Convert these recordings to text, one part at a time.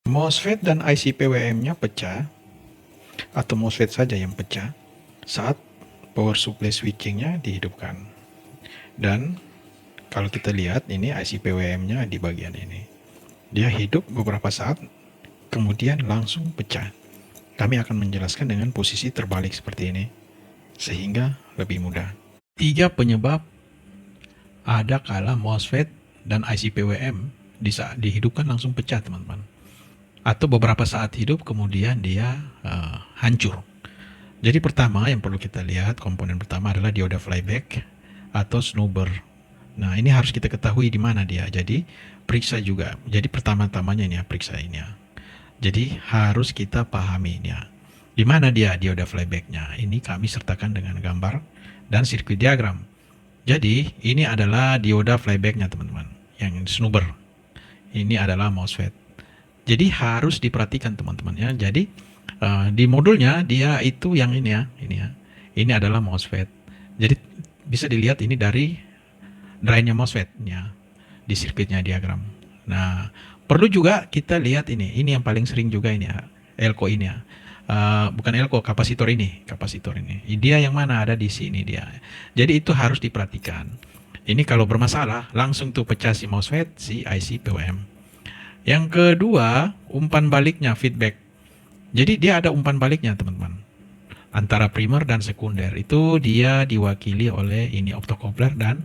MOSFET dan IC PWM-nya pecah, atau MOSFET saja yang pecah, saat power supply switching-nya dihidupkan. Dan kalau kita lihat ini IC PWM-nya di bagian ini. Dia hidup beberapa saat, kemudian langsung pecah. Kami akan menjelaskan dengan posisi terbalik seperti ini, sehingga lebih mudah. 3 penyebab ada kala MOSFET dan IC PWM dihidupkan langsung pecah, teman-teman. Atau beberapa saat hidup kemudian dia hancur. Jadi pertama yang perlu kita lihat, komponen pertama adalah dioda flyback atau snubber. Nah, ini harus kita ketahui di mana dia. Jadi periksa juga. Jadi pertama-tamanya ini ya, periksa ini ya. Jadi harus kita pahami ini ya. Di mana dia dioda flybacknya? Ini kami sertakan dengan gambar dan sirkuit diagram. Jadi ini adalah dioda flybacknya, teman-teman. Yang snubber. Ini adalah MOSFET. Jadi harus diperhatikan, teman-teman ya. Jadi di modulnya dia itu yang ini ya. Ini adalah MOSFET. Jadi bisa dilihat ini dari drainnya MOSFET ya, di sirkuitnya diagram. Nah, perlu juga kita lihat ini yang paling sering juga ini ya, elko ini ya. Bukan elko, kapasitor ini. Dia yang mana ada di sini dia. Jadi itu harus diperhatikan. Ini kalau bermasalah langsung tuh pecah si MOSFET, si IC PWM. Yang kedua, umpan baliknya, feedback. Jadi dia ada umpan baliknya, teman-teman. Antara primer dan sekunder itu dia diwakili oleh ini optocoupler dan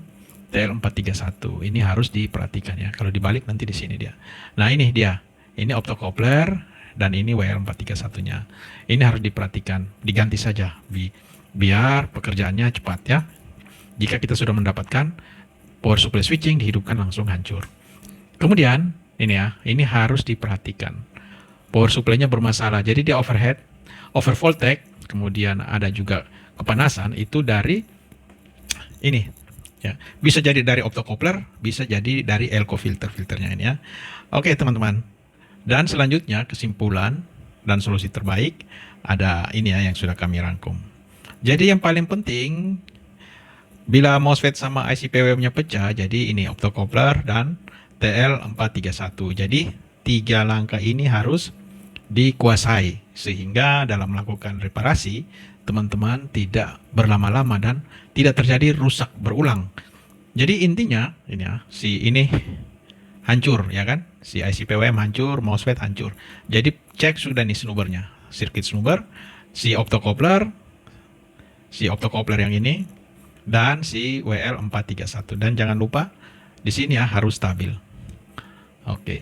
TL431. Ini harus diperhatikan ya. Kalau dibalik nanti di sini dia. Nah, ini dia. Ini optocoupler dan ini WL431-nya. Ini harus diperhatikan. Diganti saja biar pekerjaannya cepat ya. Jika kita sudah mendapatkan power supply switching dihidupkan langsung hancur. Kemudian ini ya, ini harus diperhatikan. Power supply-nya bermasalah. Jadi dia overhead, over voltage, kemudian ada juga kepanasan itu dari ini ya. Bisa jadi dari optocoupler, bisa jadi dari elko filternya ini ya. Oke, teman-teman. Dan selanjutnya kesimpulan dan solusi terbaik ada ini ya yang sudah kami rangkum. Jadi yang paling penting bila MOSFET sama IC PWM-nya pecah, jadi ini optocoupler dan TL431. Jadi 3 langkah ini harus dikuasai sehingga dalam melakukan reparasi teman-teman tidak berlama-lama dan tidak terjadi rusak berulang. Jadi intinya ini ya, si ini hancur ya kan, si IC PWM hancur, MOSFET hancur. Jadi cek sudah nih snubbernya, sirkuit snubber, si optocoupler yang ini dan si WL431. Dan jangan lupa di sini ya harus stabil. Oke.